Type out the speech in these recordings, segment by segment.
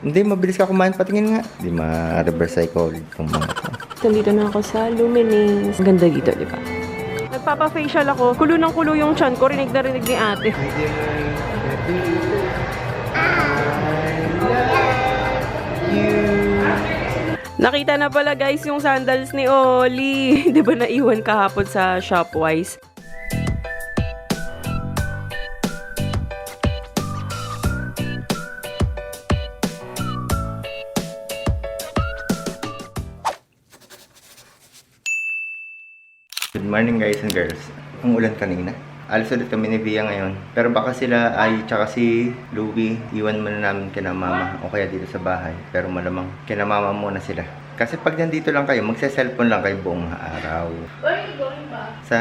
Hindi, mabilis ka kumain. Patingin nga. Hindi ma-reverse psychology kung mga to. Nandito na ako sa Luminis. Ang ganda dito, di ba? Nagpapa-facial ako. Kulo ng kulo yung chan ko. Rinig na rinig ni ate. Nakita na pala guys yung sandals ni Oli. Di ba naiwan kahapon sa Shopwise? Good morning guys and girls. Ang ulan kanina. Alis ulit kami ni Via ngayon. Pero baka sila ay tsaka si Louie iwan muna namin kina mama o kaya dito sa bahay. Pero malamang kina mama muna sila. Kasi pag nandito lang kayo, magse-cellphone lang kayo buong araw. Where are you going ba? Sa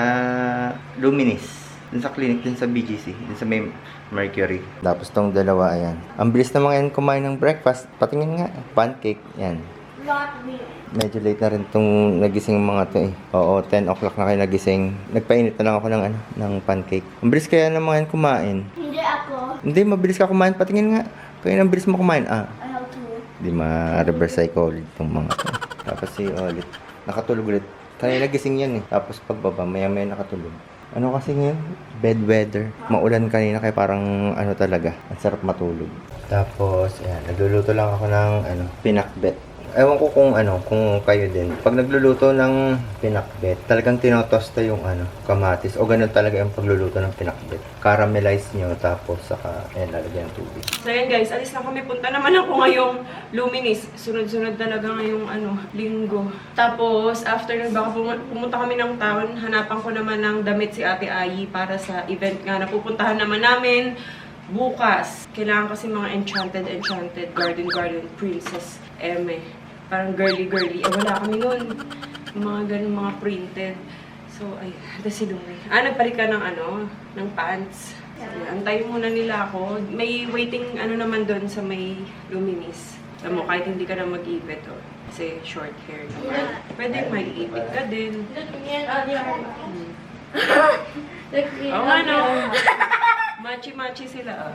Luminis. Dun sa clinic, dun sa BGC. Dun sa may Mercury. Tapos tong dalawa, ayan. Ang bilis naman yan kumain ng breakfast. Patingin nga. Pancake. Yan. Not me. Medyo late na rin itong nagising mga to eh. Oo, 10 o'clock na kayo nagising. Nagpainit na lang ako ng, ng pancake. Ang bilis kaya ng mga yan kumain. Hindi ako. Hindi, mabilis ka kumain. Patingin nga. Kaya ang bilis mo kumain. I have to. Hindi ma-reverse psychology itong mga to. Tapos si Olit. Nakatulog ulit. Kaya nagising yan eh. Tapos pagbaba, maya-maya nakatulog. Ano kasi ngayon? Bad weather. Maulan kanina kaya parang ano talaga. Ang sarap matulog. Tapos, ayan. Nagluluto lang ako ng pinakbet. Ewan ko kung kung kayo din. Pag nagluluto ng pinakbet, talagang tinotosta yung kamatis. O ganun talaga yung pagluluto ng pinakbet. Caramelize nyo, tapos saka, lalagyan ng tubig. So yan guys, alis na kami. Punta naman ako ngayong Luminis. Sunod-sunod talaga ngayong linggo. Tapos, after nun, baka pumunta kami ng town. Hanapan ko naman ng damit si Ate Ayi para sa event nga na pupuntahan naman namin bukas. Kailangan kasi mga enchanted garden Princess Eme. Parang girly. Wala kami nun. Mga ganun, mga printed. So, ay, ito si Lumi. Nagpalit ka ng ng pants. So, antayin muna nila ako. May waiting naman doon sa may Luminis. Alam mo, kahit hindi ka na mag-ipit, kasi short hair naman. Pwede may ipit ka din. Look me on your Look me Oo on nga, no? your Machi-machi sila,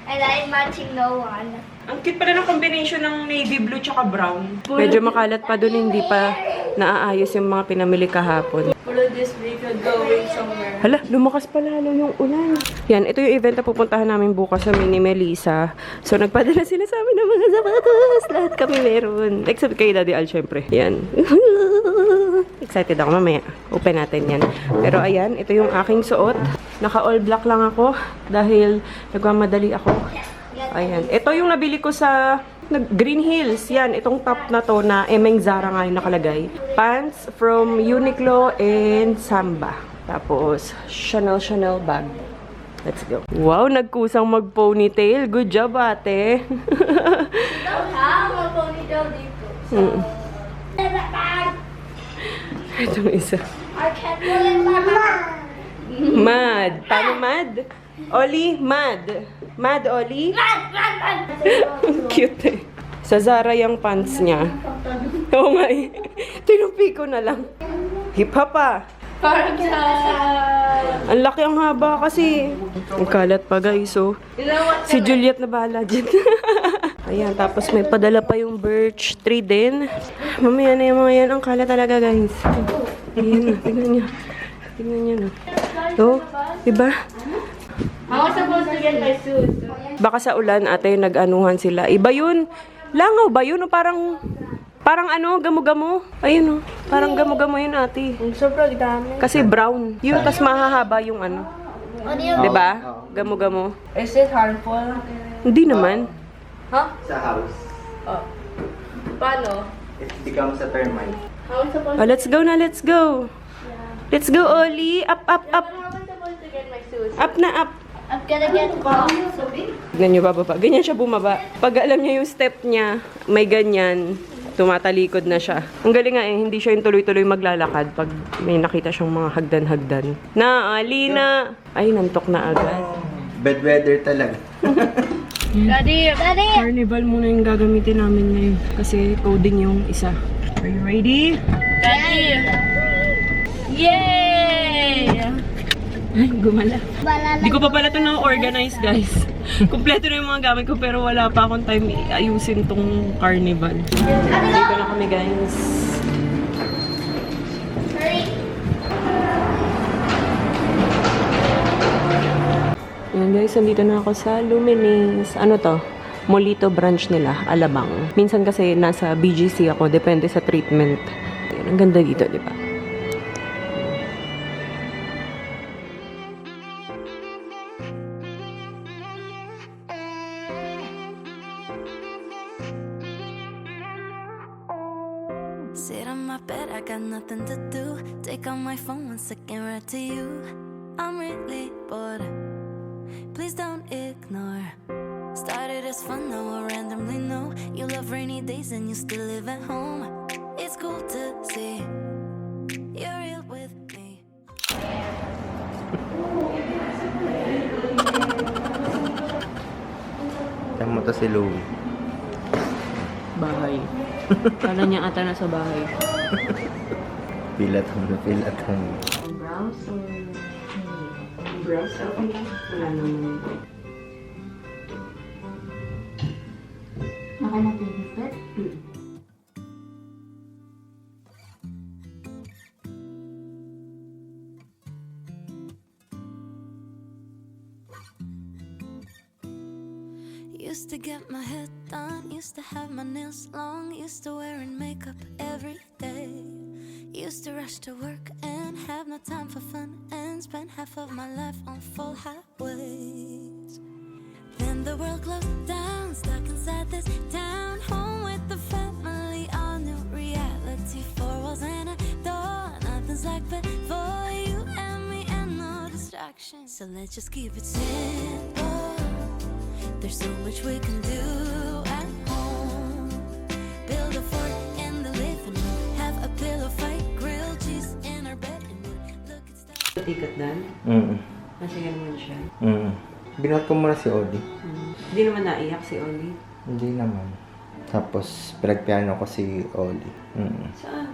And I'm matching no one. Ang cute pala ng combination ng navy blue tsaka brown. Medyo makalat pa dun, hindi pa naaayos yung mga pinamili kahapon. Follow this vehicle going somewhere. Hala, lumakas pa lalo yung ulan. Yan, ito yung event na pupuntahan namin bukas sa Mini Melissa. So, nagpadala sila sa amin ng mga sapatos. Lahat kami meron. Except kay Daddy Al, syempre. Yan. Excited ako mamaya. Open natin yan. Pero ayan, ito yung aking suot. Naka-all black lang ako dahil nagmamadali ako. Ayan. Ito yung nabili ko sa Green Hills. Yan, itong top na to na Emeng Zara nga yung nakalagay. Pants from Uniqlo and Samba. Tapos, Chanel bag. Let's go. Wow, nagkusang mag-ponytail. Good job, ate. We don't have a ponytail dito. So, Itong isa. I can't pull it back. Mad. Paano mad? Oli, mad. Mad, Oli? Ang cute eh. Sa Zara yung pants niya. Oo nga eh. Tinupi ko na lang. Hip-hop ah. Parang sa... Ang laki ang haba kasi. Ang kalat pa guys, oh. You know what? Si Juliet na bahala dyan. Ayan, tapos may padala pa yung birch tree din. Mamaya na yung mga yan. Ang kalat talaga guys. Ayan, tingnan nyo. Tingnan nyo, no. Oh, diba? I was supposed to get my suit. Baka sa ulan, ate, nag-anuhan sila. Iba yun. Langaw ba yun? O parang gamo-gamo. Ayun, o. Parang gamo-gamo yun, ate. Sobrang dami. Kasi brown. Yun, tas mahahaba yung ano. Diba? Gamo-gamo. Is it harmful? Hindi naman. Huh? Sa house, Oh. Paano? it becomes a termite. How am I supposed Oh, let's go na, let's go. Let's go, Oli. Up, up, up. How am I supposed to get my suit? Up na, up. I'm gonna get so big. Tignan nyo, bababa. Ganyan siya bumaba. Pag alam niya yung step niya, may ganyan, tumatalikod na siya. Ang galing nga eh, hindi siya yung tuloy-tuloy maglalakad pag may nakita siyang mga hagdan-hagdan. Na, Alina! Ay, nantok na agad. Bad weather talaga. Daddy! Carnival muna yung gagamitin namin ngayon. Kasi coding yung isa. Are you ready? Daddy! Yay! Ay, gumala. Balala. Di ko pa pala ito na-organize, guys. Kumpleto na yung mga gamit ko, pero wala pa akong time ayusin tong carnival. Dito na kami, guys. Hurry. Ayan guys, nandito na ako sa Luminis. Ano to? Molito branch nila, Alabang. Minsan kasi nasa BGC ako, depende sa treatment. Ayan, ang ganda dito, di ba? Sit on my bed, I got nothing to do. Take out my phone, 1 second, right to you. I'm really bored. Please don't ignore. Started as fun, now I randomly know you love rainy days and you still live at home. It's cool to see you're real with me. Saan mo to si Louie? Bahay. Kala niya ata nasa bahay. Pilatang na pilatang. Browser. Browser? Wala naman. Nakanatigit. Used to get my hair done, used to have my nails long, used to wearing makeup every day. Used to rush to work and have no time for fun and spend half of my life on full highways. Then the world closed down, stuck inside this town, home with the family, all new reality, 4 walls and a door. Nothing's like before, you and me and no distractions. So let's just keep it simple. There's so much we can do at home. Build a fort in the living room, have a pillow fight, grilled cheese in our bed, and look at stuff. Tikat dan? Masaya naman siya. Binuhat ko muna si Oli. Hindi naman naiyak si Oli. Hindi naman. Tapos, pinagpiano ko si Oli. Saan?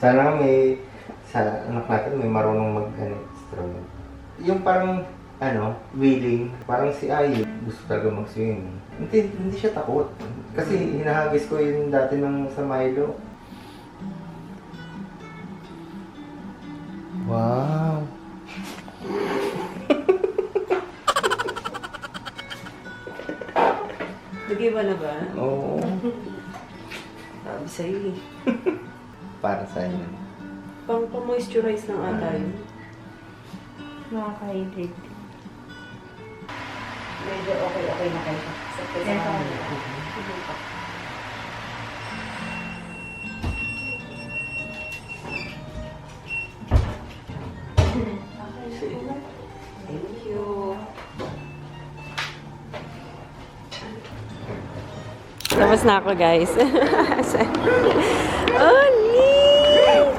Sana may, sa anak natin may marunong mag-instrument. Yung parang, willing. Parang si Ayi, gusto talaga mag-swing. Hindi siya takot. Kasi hinahagis ko yun dati sa Milo. Wow! Lagay ba na ba? Oo. Sabi sa'yo eh. Para sa inyo. Pang-moisturize lang ata yun. Nakaka-hydrate. Medyo okay na kayo. Thank you. Tapos na ako, guys. Oh, neat!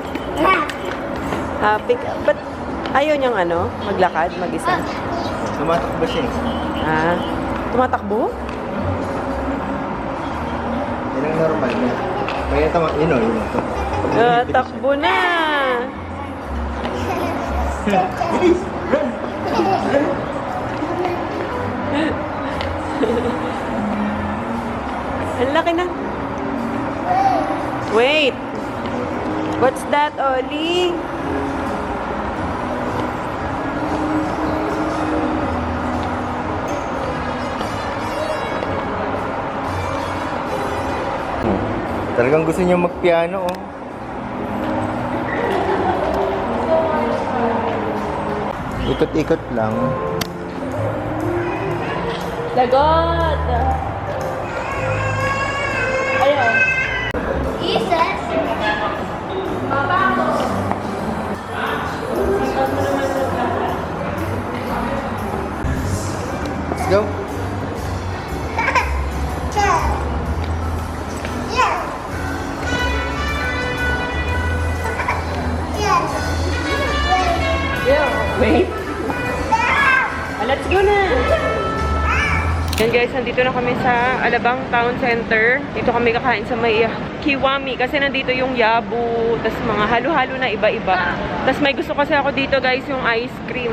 Happy ka. Ba't ayaw niyang maglakad, mag-isa? Tumatakbo siya. Ah, tumatakbo? Yan ang normal niya. Kaya yun o. Takbo na! Ang laki na. Wait! What's that, Oli? Talagang gusto niya magpiano, oh. Ikot-ikot lang. Lagot! Ayun. Jesus! Mabaho! Let's go. Yeah. Wait. Let's go na! Yan guys, nandito na kami sa Alabang Town Center. Dito kami kakain sa may Kiwami kasi nandito yung yabu, tas mga halo-halo na iba-iba. Tas may gusto kasi ako dito guys, yung ice cream.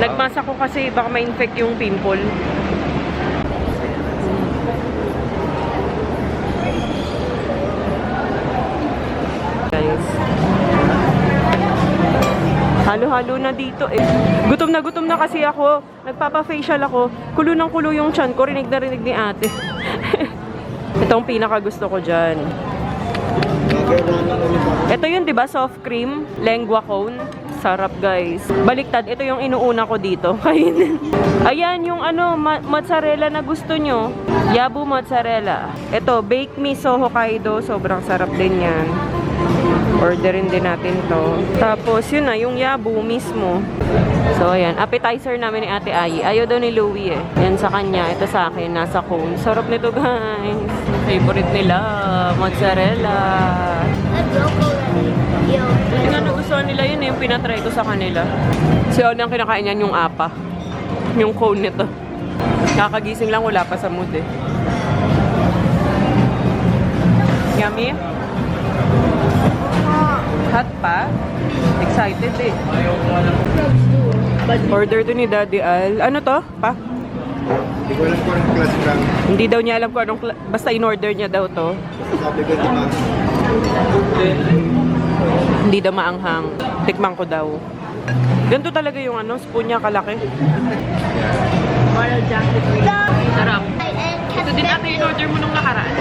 Nagmasa ko kasi baka ma-infect yung pimple. Guys. Halo-halo na dito eh. Gutom na kasi ako. Nagpapa-facial ako. Kulo ng kulo yung tiyan ko. Rinig na rinig ni ate. Ito ang pinaka gusto ko dyan. Ito yun, di ba? Soft cream, lengua cone. Sarap, guys. Baliktad. Ito yung inuuna ko dito. Kainin. Ayan, yung ano, mozzarella na gusto nyo. Yabu mozzarella. Ito, bake miso Hokkaido. Sobrang sarap din yan. Orderin din natin to. Tapos, yun na, yung yabu mismo. So, ayan. Appetizer namin ni Ate Ayi. Ayaw daw ni Louie eh. Yan sa kanya. Ito sa akin. Nasa cone. Sarap nito, guys. Favorite nila. Mozzarella. Buti nga nagustuhan nila yun eh. Yung pinatry ko sa kanila. Si Oni ang kinakain niyan yung apa. Yung cone nito. Kakagising lang. Wala pa sa mood eh. Yummy? Hot pa? Excited eh. Order to ni Daddy Al. Ano to? Pa? Hindi ko alam kung anong klase lang. Hindi daw niya alam kung anong basta in-order niya daw to. Sabi ko naman. Hindi daw maanghang. Tikman ko daw. Ganito talaga yung ano, spoon niya kalaki. Moral jacket. Sarap. Ito din ata yung order mo nung nakaraan.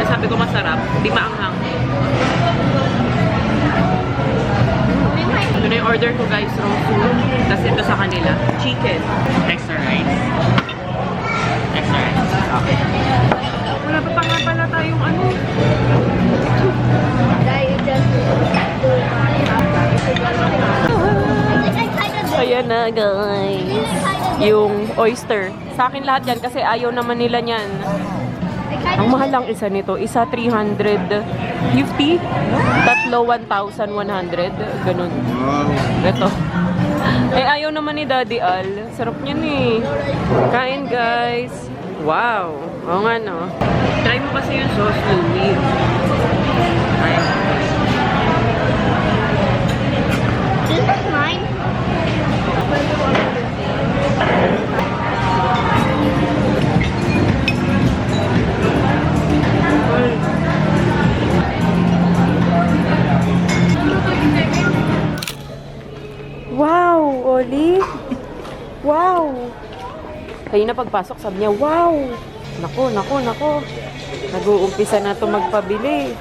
Sabi ko masarap. Hindi maanghang. Ito na yung order ko guys, raw food. Tapos ito sa kanila, chicken. Extra rice. Extra rice. Okay. Wala pa nga pala tayong ano. Ayan na guys. Yung oyster. Sa akin lahat yan kasi ayaw naman nila niyan. Ang mahal lang isa nito. Isa 350. Tatlo 1,100. Ganun. Ito. Eh ayaw naman ni Daddy Al. Sarap niyan eh. Kain guys. Wow. Oo nga no. Try mo kasi yung sauce, Louie. Ayan. This is mine. Wow, Oli. Wow. Kanina pagpasok, sabi niya, wow. Nako. Nag-uumpisa na ito magpabili.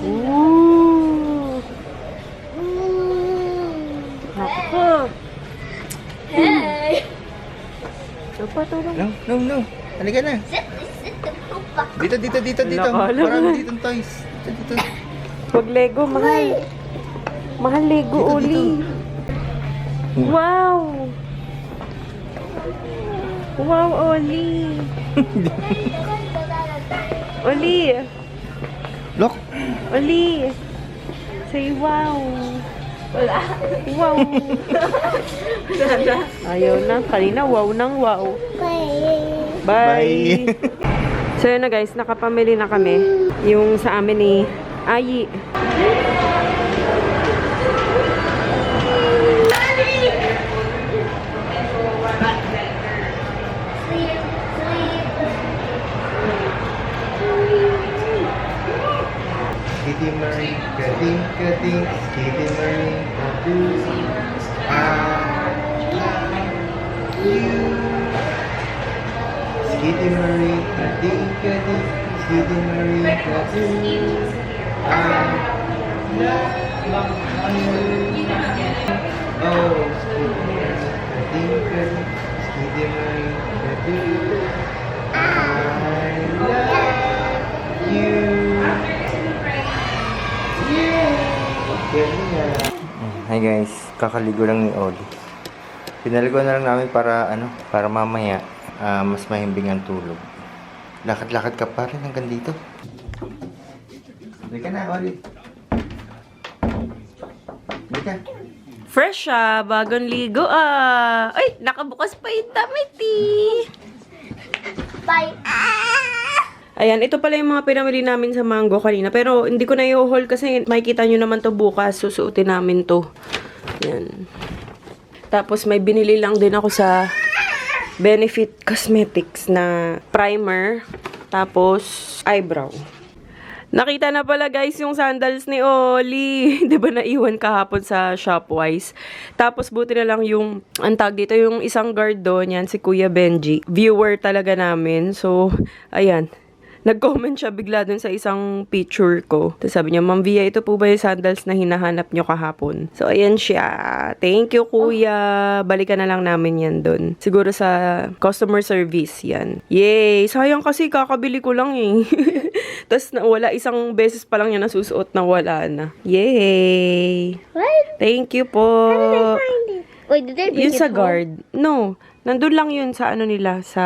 Ooh. Nako. Hey. Tulong. No. Halika na. Dito. Nakala Marami mo. dito toys. Dito. Wag Lego, mahal. Mahal Lego, Dito. Oli. Wow. Wow, Oli. Oli. Look. Oli. Say wow. Wala. Wow. Ayaw na. Kanina wow nang wow. Bye. So yun na guys, nakapamili na kami. Yung sa amin ni Ayi. Kitty Marie, kating, Kitty Marie, Kitty Marie, kating, Kitty Marie, oh, Kitty Marie, I love you. Hi guys, kakaligo lang ni Oli. Pinaligo na lang namin para para mamaya mas mahimbing ang tulog. Lakad-lakad ka pa rin hanggang dito. Halika na, Oli. Halika. Fresh siya, bagong ligo Ay, nakabukas pa yung damit Bye. Ayan, ito pala yung mga pinamili namin sa Mango kanina. Pero hindi ko na i-haul kasi makikita nyo naman to bukas. Susuotin namin to. Ayan. Tapos may binili lang din ako sa Benefit Cosmetics na primer. Tapos eyebrow. Nakita na pala guys yung sandals ni Oli. 'Di ba naiwan kahapon sa Shopwise? Tapos buti na lang yung antag dito yung isang guard doon, yan si Kuya Benji. Viewer talaga namin. So, ayan. Nag-comment siya bigla dun sa isang picture ko. Tapos sabi niya, Ma'am Via, ito po ba yung sandals na hinahanap nyo kahapon? So, ayan siya. Thank you, Kuya. Balikan na lang namin yan dun. Siguro sa customer service yan. Yay! Sayang kasi kakabili ko lang eh. Tapos wala, isang beses pa lang yan nasusuot na wala na. Yay! What? Thank you po. Find it. Wait, did they bring Yun it sa home? guard. No. Nandun lang yun sa ano nila, sa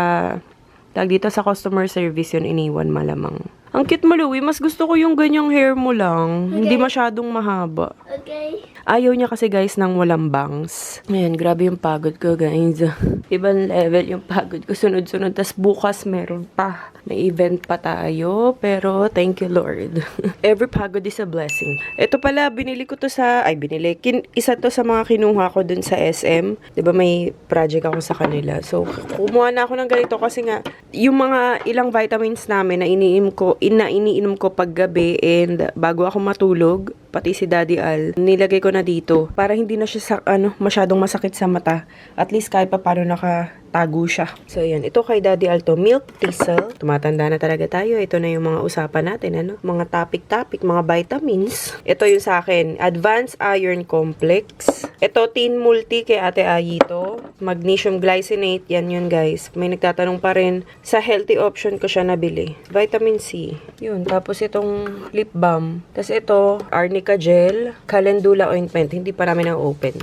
tag dito sa customer service yun iniwan malamang. Ang cute mo, Louie. Mas gusto ko yung ganyang hair mo lang. Hindi masyadong mahaba. Okay. Ayaw niya kasi guys ng walang bangs. Ayan, grabe yung pagod ko guys. Ibang level yung pagod ko. Sunod-sunod. Tas bukas meron pa. May event pa tayo. Pero thank you Lord. Every pagod is a blessing. Ito pala, binili ko to sa... Ay, binili. Isa to sa mga kinuha ko dun sa SM. Diba may project ako sa kanila. So, kumuha na ako ng ganito kasi nga, yung mga ilang vitamins namin na iniinom ko paggabi and bago ako matulog, pati si Daddy Al, nilagay ko na dito para hindi na siya masyadong masakit sa mata. At least kahit pa paano nakatago siya. So, yan. Ito kay Daddy Al to, Milk Thistle. Tumatanda na talaga tayo. Ito na yung mga usapan natin, Mga topic, mga vitamins. Ito yung sa akin, Advanced Iron Complex. Ito, Teen Multi kay Ate Ayi to. Magnesium Glycinate. Yan yun, guys. May nagtatanong pa rin. Sa healthy option ko siya nabili. Vitamin C. Yun. Tapos itong lip balm. Tapos ito, Arnica Gel. Calendula Ointment. Hindi pa namin na-open.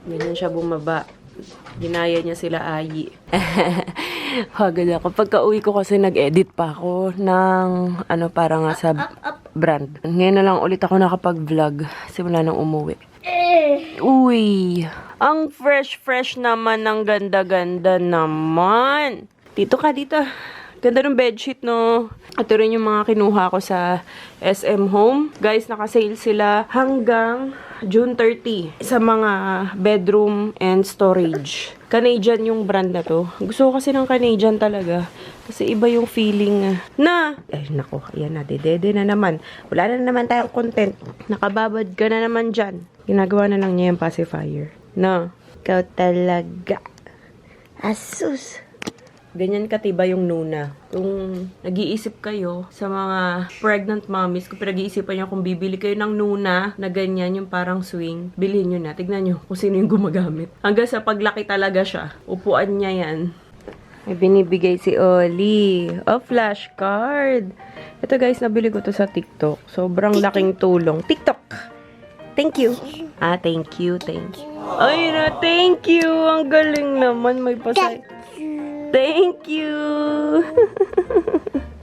Ganyan siya bumaba. Ginaya niya sila Ayi. Pagod ako. Pagka-uwi ko kasi nag-edit pa ako ng para nga sa brand. Ngayon na lang ulit ako nakapag-vlog simula nang umuwi. Uy! Ang fresh naman, ang ganda-ganda naman. Dito ka, dito. Ganda ng bedsheet, no? Ito rin yung mga kinuha ko sa SM Home. Guys, nakasale sila hanggang June 30 sa mga bedroom and storage. Canadian yung brand na to. Gusto ko kasi ng Canadian talaga. Kasi iba yung feeling na... Ay, nako. Ayan na. Dede na naman. Wala na naman tayong content. Nakababad ka na naman dyan. Ginagawa na lang niya yung pacifier. No? Ikaw talaga. Asus. Ganyan katiba yung Nuna. Kung nag-iisip kayo sa mga pregnant mommies, kung pinag-iisipan nyo kung bibili kayo ng Nuna na ganyan, yung parang swing, bilhin nyo na. Tignan nyo kung sino yung gumagamit. Hanggang sa paglaki talaga siya. Upuan niya yan. May binibigay si Oli. Oh, flashcard. Ito guys, nabili ko to sa TikTok. Sobrang laking tulong. TikTok! Thank you. Thank you. Ay na, thank you. Ang galing naman. May pasay. Thank you.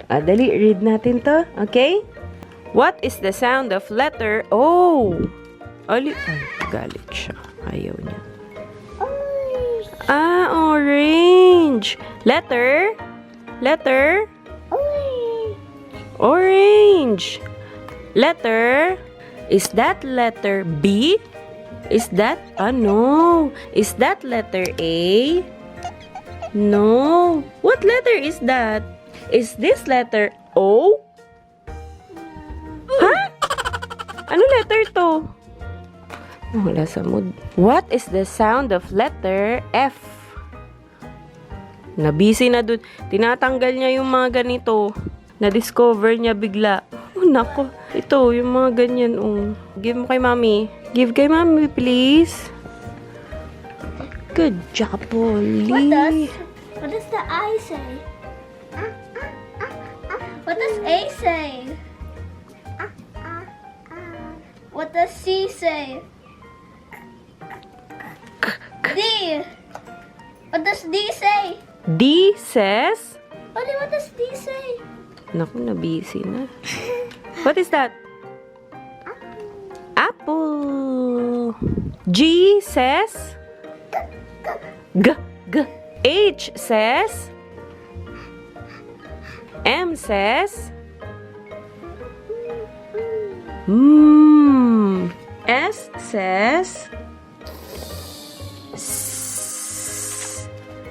Dali, read natin to. Okay? What is the sound of letter O? Ay, galit siya. Ayaw niya. Orange. Letter? Orange. Letter? Is that letter B? Is that, no. Is that letter A? No. What letter is that? Is this letter O? Ha? Ano letter to? Wala sa mood. What is the sound of letter F? Nabisi na dun. Tinatanggal niya yung mga ganito. Na-discover niya bigla. Oh, nako. Ito, yung mga ganyan. Give mo kay mami. Give kay mami, please. Good job, Polly. What does the I say? What does A say? What does C say? D. What does D say? D says... Oli, what does D say? Naku, nabisi na. What is that? Apple. G says G, G. H says M says S says S.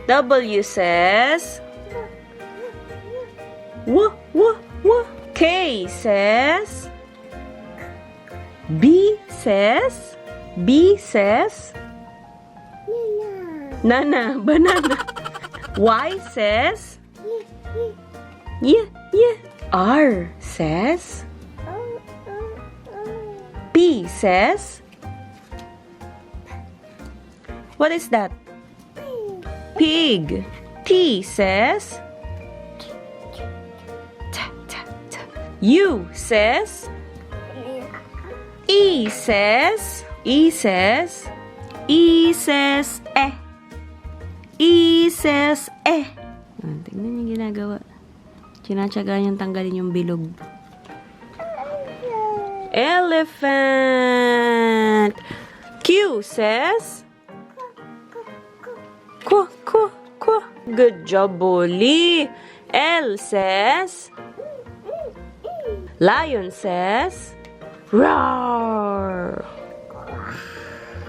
W says W. K says B says Nana, banana. Y says yeah. R says P says what is that? Pig. T says U says E says eh. Tingnan niyo ginagawa. Tinatsaga niyang tanggalin yung bilog. Elephant. Q says Qu. Good job, Bully. L says Lion says roar.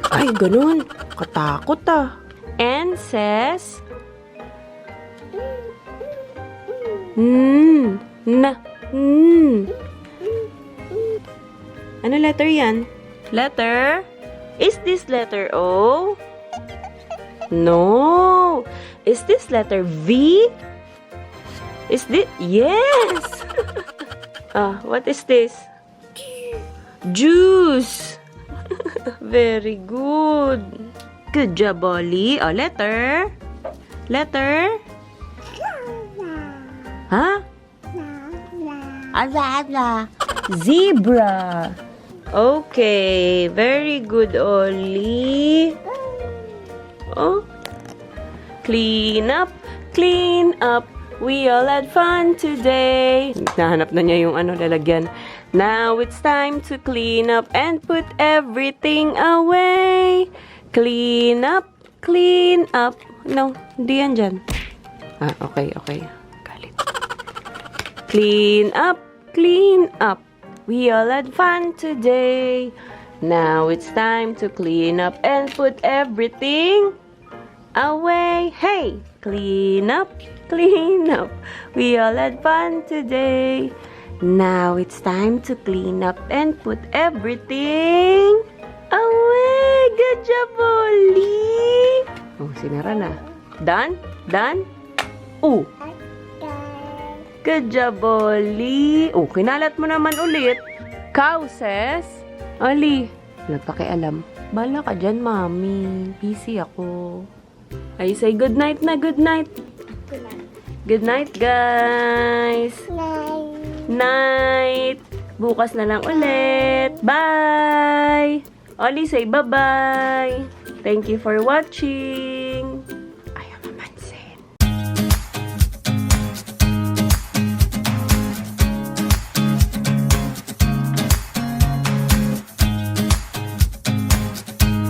Ay, ganun. Katakot ah. N says Ano letter yan? Letter? Is this letter O? No. Is this letter V? Is this? Yes! What is this? Juice. Very good. Good job, Ollie. Letter? Letter? Huh? Zebra. Okay. Very good, Ollie. Oh. Clean up. We all had fun today. Nahanap na niya yung lalagyan. Now it's time to clean up and put everything away. Clean up. No, hindi yan dyan. Okay. Galit. Clean up. We all had fun today. Now it's time to clean up and put everything away. Hey, clean up. We all had fun today. Now it's time to clean up and put everything away. Good job, Ollie. Oh, sinara na. Done? Good job, Ollie. Oh, kinalat mo naman ulit. Cow says, Ollie, nagpakialam. Bala ka dyan, Mami. Busy ako. Ay, say good night na, good night. Good night, guys. Night. Bukas na lang ulit. Bye. Ollie, say bye-bye. Thank you for watching.